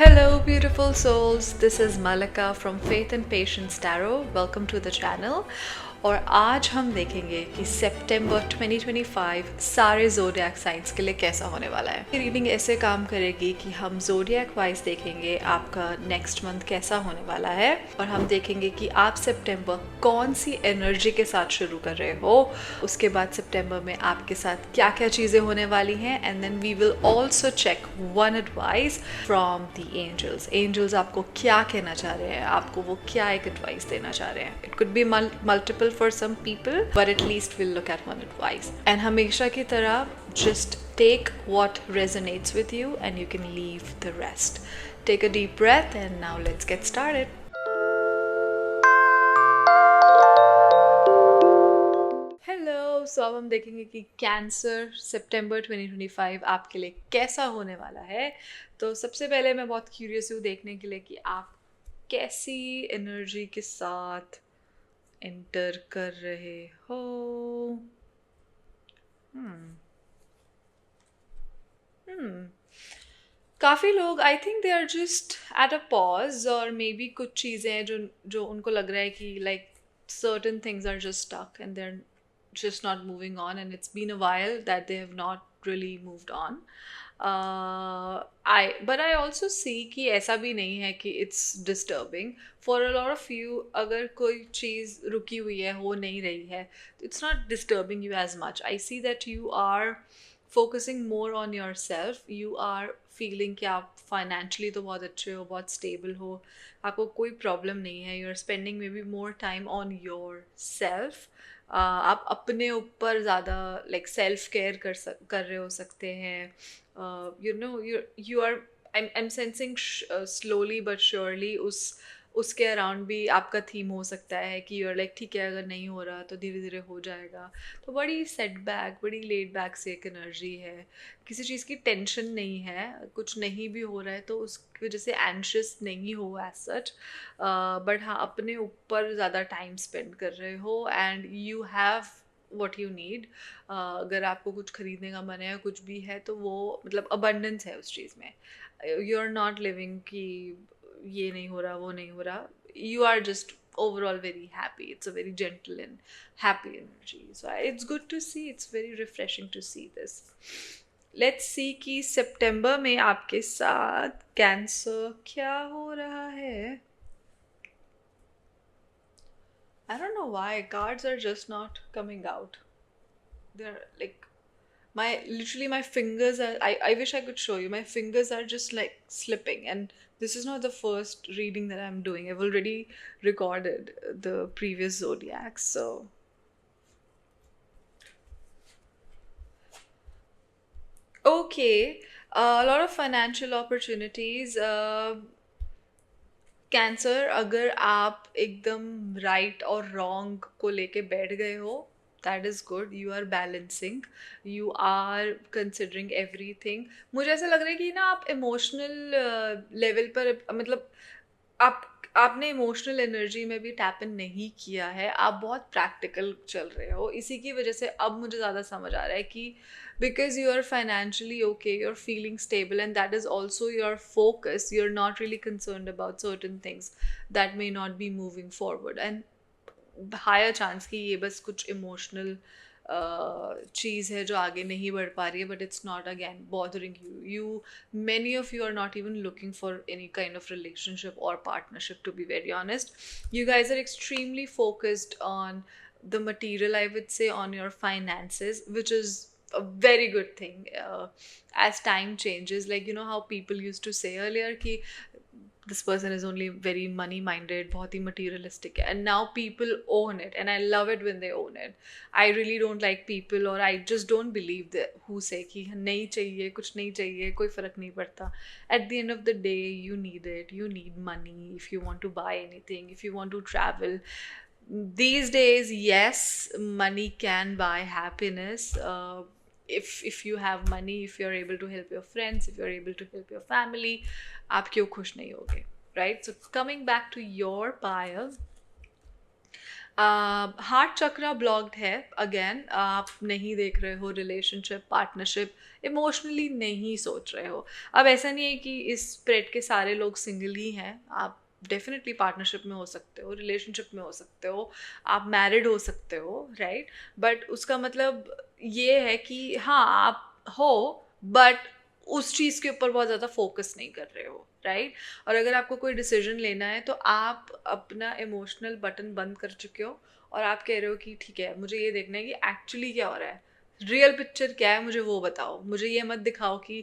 Hello, beautiful souls. This is Malika from Faith and Patience Tarot. Welcome to the channel. और आज हम देखेंगे कि सितंबर 2025 सारे ज़ोडिएक साइंस के लिए कैसा होने वाला है। रीडिंग ऐसे काम करेगी कि हम ज़ोडिएक वाइज देखेंगे आपका नेक्स्ट मंथ कैसा होने वाला है और हम देखेंगे कि आप सितंबर कौन सी एनर्जी के साथ शुरू कर रहे हो, उसके बाद सितंबर में आपके साथ क्या क्या चीज़ें होने वाली हैं and then we will also check one advice from the angels. Angels आपको क्या कहना चाह रहे हैं, आपको वो क्या एक एडवाइस देना चाह रहे हैं। It could be multiple for some people, but at least we'll look at one advice. And हमेशा की तरह just take what resonates with you and you can leave the rest. Take a deep breath and now let's get started. Hello, so अब हम देखेंगे कि cancer सितंबर 2025 आपके लिए कैसा होने वाला है। तो सबसे पहले मैं बहुत क्यूरियस हूँ देखने के लिए कि आप कैसी एनर्जी के साथ एंटर कर रहे हो। काफ़ी लोग I think they are just at a pause, और मे बी कुछ चीज़ें हैं जो जो उनको लग रहा है कि like certain things are just stuck and they are just not moving on, and it's been a while that they have not really moved on. But I also see कि ऐसा भी नहीं है कि it's disturbing for a lot of you. अगर कोई चीज़ रुकी हुई है, हो नहीं रही है, it's not disturbing you as much. I see that you are focusing more on yourself. You are feeling कि आप financially तो बहुत अच्छे हो, बहुत stable हो, आपको कोई problem नहीं है. You are spending maybe more time on yourself. आप अपने ऊपर ज़्यादा लाइक सेल्फ केयर कर रहे हो सकते हैं. You know you are I am sensing slowly but surely उसके अराउंड भी आपका थीम हो सकता है कि यूर लाइक ठीक है, अगर नहीं हो रहा तो धीरे धीरे हो जाएगा. तो बड़ी सेटबैक, बड़ी लेड बैक से एक एनर्जी है. किसी चीज़ की टेंशन नहीं है, कुछ नहीं भी हो रहा है तो उसकी वजह से एंशियस नहीं हो एज सच. बट हाँ, अपने ऊपर ज़्यादा टाइम स्पेंड कर रहे हो and you have what you need. अगर आपको कुछ खरीदने का मन है या कुछ भी है तो वो मतलब अबंडेंस है उस चीज़ में. यू आर नॉट लिविंग कि ये नहीं हो रहा, वो नहीं हो रहा. You are just overall very happy. It's a very gentle and happy energy. So it's good to see. It's very refreshing to see this. Let's see कि सितंबर में आपके साथ कैंसर क्या हो रहा है. I don't know why cards are just not coming out. They're like my fingers are, I wish I could show you. My fingers are just like slipping, and this is not the first reading that I'm doing. I've already recorded the previous zodiacs, so okay. A lot of financial opportunities. Cancer, अगर आप एकदम right और wrong को लेके बैठ गए हो, that is good. You are balancing, you are considering everything. मुझे ऐसा लग रहा है कि ना आप इमोशनल लेवल पर मतलब आप आपने इमोशनल एनर्जी में भी टैप इन नहीं किया है. आप बहुत प्रैक्टिकल चल रहे हो. इसी की वजह से अब मुझे ज़्यादा समझ आ रहा है कि because you are financially okay, you're feeling stable, and that is also your focus. You're not really concerned about certain things that may not be moving forward, and higher chance कि ये बस कुछ emotional चीज़ है जो आगे नहीं बढ़ पा रही है, but it's not again bothering you. Many of you are not even looking for any kind of relationship or partnership, to be very honest. You guys are extremely focused on the material, I would say, on your finances, which is a very good thing. As time changes, like you know how people used to say earlier कि this person is only very money minded, बहुत ही materialistic है, and now people own it, and I love it when they own it. I really don't like people, or I just don't believe that who say कि नहीं चाहिए, कुछ नहीं चाहिए, कोई फर्क नहीं पड़ता. At the end of the day, you need it. You need money if you want to buy anything, if you want to travel. These days, yes, money can buy happiness. If you have money, if you're able to help your friends, if you're able to help your family, आप क्यों खुश नहीं होगे, right? So coming back to your pile, heart chakra blocked है। Again आप नहीं देख रहे हो रिलेशनशिप, पार्टनरशिप, इमोशनली नहीं सोच रहे हो। अब ऐसा नहीं है कि इस स्प्रेड के सारे लोग सिंगल ही हैं। आप डेफिनेटली पार्टनरशिप में हो सकते हो, रिलेशनशिप में हो सकते हो, आप मैरिड हो सकते हो, राइट। बट उसका मतलब ये है कि हाँ आप हो, बट उस चीज़ के ऊपर बहुत ज़्यादा फोकस नहीं कर रहे हो, राइट। और अगर आपको कोई डिसीजन लेना है तो आप अपना इमोशनल बटन बंद कर चुके हो और आप कह रहे हो कि ठीक है, मुझे ये देखना है कि एक्चुअली क्या हो रहा है, रियल पिक्चर क्या है, मुझे वो बताओ। मुझे ये मत दिखाओ कि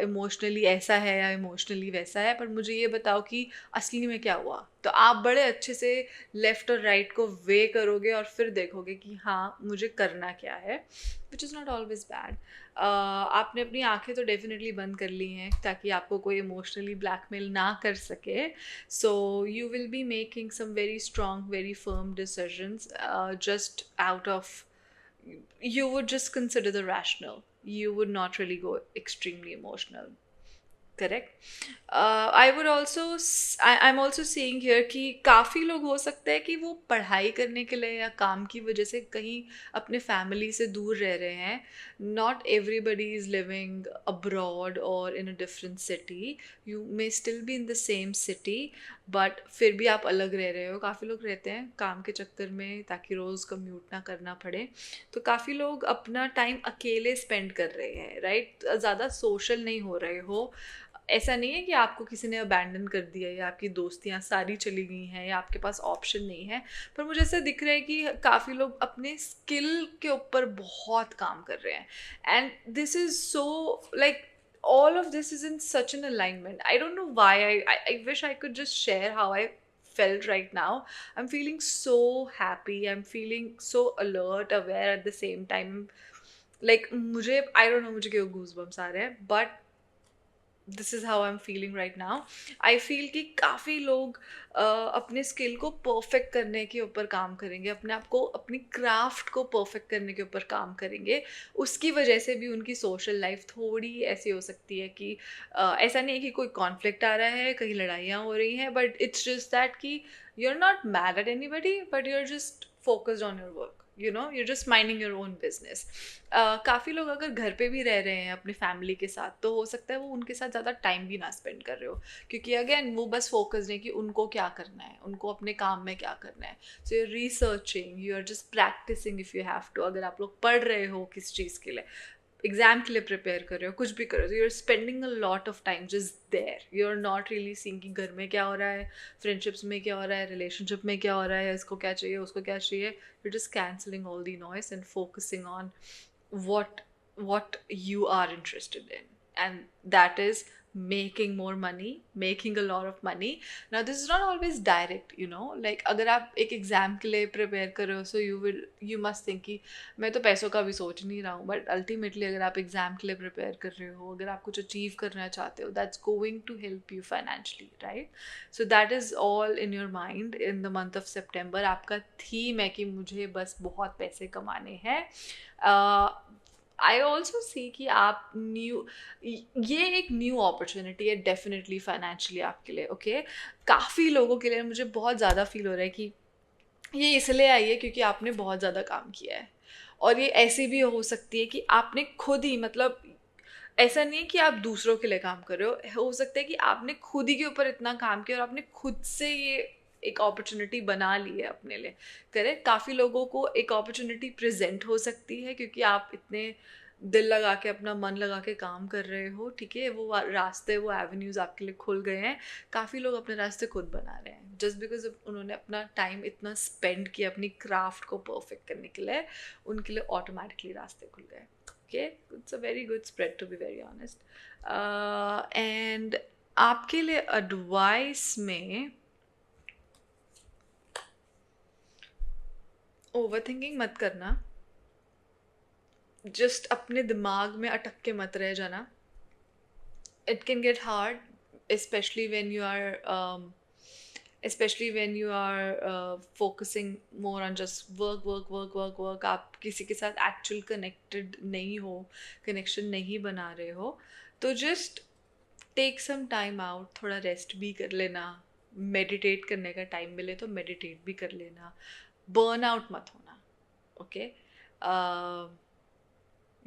इमोशनली ऐसा है या इमोशनली वैसा है, पर मुझे ये बताओ कि असली में क्या हुआ। तो आप बड़े अच्छे से लेफ़्ट और राइट को वे करोगे और फिर देखोगे कि हाँ मुझे करना क्या है, which is not always bad. आपने अपनी आंखें तो डेफिनेटली बंद कर ली हैं ताकि आपको कोई इमोशनली ब्लैकमेल ना कर सके। So you will be making some very strong, very firm decisions just out of, you would just consider the rational. You would not really go extremely emotional. Correct. I would also, I am also seeing here कि काफ़ी लोग हो सकता है कि वो पढ़ाई करने के लिए या काम की वजह से कहीं अपने फैमिली से दूर रह रहे हैं। Not everybody is living abroad और in a different city. You may still be in the same city, but फिर भी आप अलग रह रहे हो। काफ़ी लोग रहते हैं काम के चक्कर में ताकि रोज़ कम्यूट ना करना पड़े। तो काफ़ी लोग अपना टाइम अकेले स्पेंड कर रहे हैं, राइट। ज़्यादा सोशल नहीं हो रहे हो। ऐसा नहीं है कि आपको किसी ने अबैंडन कर दिया या आपकी दोस्तियाँ सारी चली गई हैं या आपके पास ऑप्शन नहीं है। पर मुझे ऐसा दिख रहा है कि काफ़ी लोग अपने स्किल के ऊपर बहुत काम कर रहे हैं। And this is so like, all of this is in such an alignment. I don't know why. I wish I could just share how I felt right now. I'm feeling so happy. I'm feeling so alert, aware at the same time. Like मुझे, I don't know मुझे क्यों goosebumps आ रहे हैं, but this is how I am feeling right now. I feel कि काफ़ी लोग अपने skill को परफेक्ट करने के ऊपर काम करेंगे, अपने आप को, अपनी क्राफ्ट को परफेक्ट करने के ऊपर काम करेंगे। उसकी वजह से भी उनकी सोशल लाइफ थोड़ी ऐसी हो सकती है कि ऐसा नहीं है कि कोई कॉन्फ्लिक्ट आ रहा है, कहीं लड़ाइयाँ हो रही हैं, बट इट्स जस्ट दैट कि you are not mad at anybody, but you are just focused on your work, you know, you're just minding your own business. काफ़ी लोग अगर घर पे भी रह रहे हैं अपनी फैमिली के साथ, तो हो सकता है वो उनके साथ ज़्यादा टाइम भी ना स्पेंड कर रहे हो, क्योंकि अगेन वो बस फोकस्ड है कि उनको क्या करना है, उनको अपने काम में क्या करना है। So you are researching, you are just practising if you have to. अगर आप लोग पढ़ रहे हो किस चीज़ के लिए, एग्जाम के लिए प्रिपेयर कर रहे हो, कुछ भी कर रहे हो, you are spending a lot of time just there. You are not really seeing कि घर में क्या हो रहा है, फ्रेंडशिप्स में क्या हो रहा है, रिलेशनशिप में क्या हो रहा है, इसको क्या चाहिए, उसको क्या चाहिए। You just cancelling all the noise and focusing on what what you are interested in, and that is making more money, making a lot of money. Now this is not always direct, you know, like अगर आप एक exam के लिए prepare कर रहे हो, so you must think कि मैं तो पैसों का भी सोच नहीं रहा हूँ, बट अल्टीमेटली अगर आप एग्जाम के लिए प्रिपेयर कर रहे हो, अगर आप कुछ अचीव करना चाहते हो, that's going to help you financially, right. So that is all in your mind in the month of September. आपका थीम है कि मुझे बस बहुत पैसे कमाने हैं। आई ऑल्सो सी कि आप न्यू, ये एक न्यू अपॉर्चुनिटी है डेफिनेटली फाइनेंशियली आपके लिए, ओके। काफ़ी लोगों के लिए मुझे बहुत ज़्यादा फील हो रहा है कि ये इसलिए आई है क्योंकि आपने बहुत ज़्यादा काम किया है। और ये ऐसी भी हो सकती है कि आपने खुद ही, मतलब ऐसा नहीं है कि आप दूसरों के लिए काम कर रहे हो सकता है कि आपने खुद ही के ऊपर इतना काम किया और आपने खुद से ये एक अपॉर्चुनिटी बना ली है अपने लिए। करेक्ट। काफ़ी लोगों को एक अपॉर्चुनिटी प्रेजेंट हो सकती है क्योंकि आप इतने दिल लगा के, अपना मन लगा के काम कर रहे हो, ठीक है। वो रास्ते, वो एवेन्यूज़ आपके लिए खुल गए हैं। काफ़ी लोग अपने रास्ते खुद बना रहे हैं जस्ट बिकॉज उन्होंने अपना टाइम इतना स्पेंड किया अपनी क्राफ्ट को परफेक्ट करने के लिए, उनके लिए ऑटोमेटिकली रास्ते खुल गए। Okay, it's a very good spread to be very honest. And आपके लिए एडवाइस में ओवर थिंकिंग मत करना, जस्ट अपने दिमाग में अटक के मत रह जाना। It can get hard, especially when you are especially when you are focusing more on just work. आप किसी के साथ एक्चुअल कनेक्टेड नहीं हो, कनेक्शन नहीं बना रहे हो, तो just take some time out, थोड़ा रेस्ट भी कर लेना। मेडिटेट करने का टाइम मिले तो मेडिटेट भी कर लेना। बर्न आउट मत होना, ओके।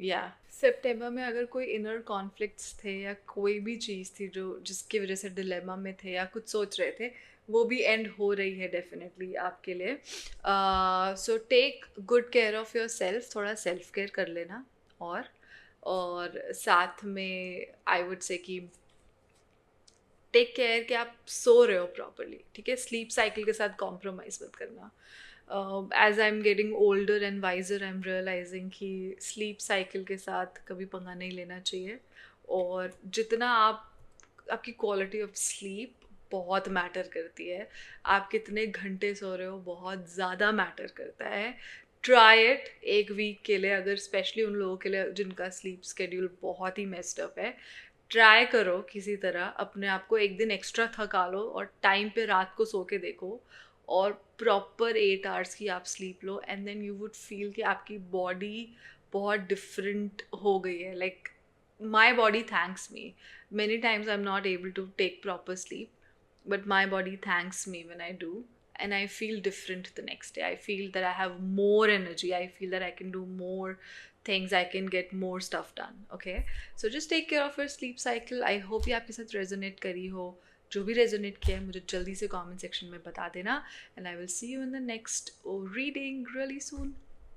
या सितंबर में अगर कोई इनर कॉन्फ्लिक्ट्स थे या कोई भी चीज़ थी जो जिसकी वजह से डिलेमा में थे या कुछ सोच रहे थे, वो भी एंड हो रही है डेफिनेटली आपके लिए। So take good care of yourself, थोड़ा सेल्फ केयर कर लेना। और साथ में आई वुड से कि टेक केयर कि आप सो रहे हो प्रॉपरली, ठीक है। स्लीप साइकिल के साथ कॉम्प्रोमाइज़ मत करना। As I am getting older and wiser, I am realising कि स्लीप साइकिल के साथ कभी पंगा नहीं लेना चाहिए। और जितना आपकी क्वालिटी ऑफ स्लीप बहुत मैटर करती है, आप कितने घंटे सो रहे हो बहुत ज़्यादा मैटर करता है। ट्राई इट एक वीक के लिए, अगर स्पेशली उन लोगों के लिए जिनका स्लीप स्केड्यूल बहुत ही मेस्ड अप है। ट्राई करो किसी तरह अपने आप को एक दिन एक्स्ट्रा थका लो और टाइम पे रात को सो के देखो, और प्रॉपर 8 आवर्स की आप स्लीप लो, and then you would feel कि आपकी बॉडी बहुत डिफरेंट हो गई है। Like my body thanks me, many times I am not able to take proper sleep, but my body thanks me when I do, and I feel different the next day. I feel that I have more energy, I feel that I can do more things, I can get more stuff done, okay? So just take care of your sleep cycle. I hope ये आपके साथ resonate करी हो। जो भी resonate किया है मुझे जल्दी से कमेंट सेक्शन में बता देना, and I will see you in the next reading really soon.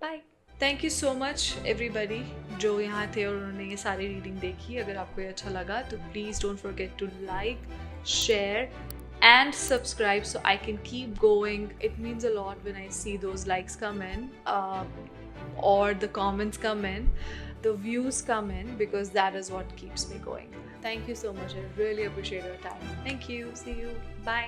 Bye. Thank you so much everybody जो यहाँ थे और उन्होंने ये सारी रीडिंग देखी। अगर आपको ये अच्छा लगा तो please don't forget to like, share and subscribe so I can keep going. It means a lot when I see those likes come in, or the comments come in, the views come in, because that is what keeps me going. Thank you so much. I really appreciate your time. Thank you. See you. Bye.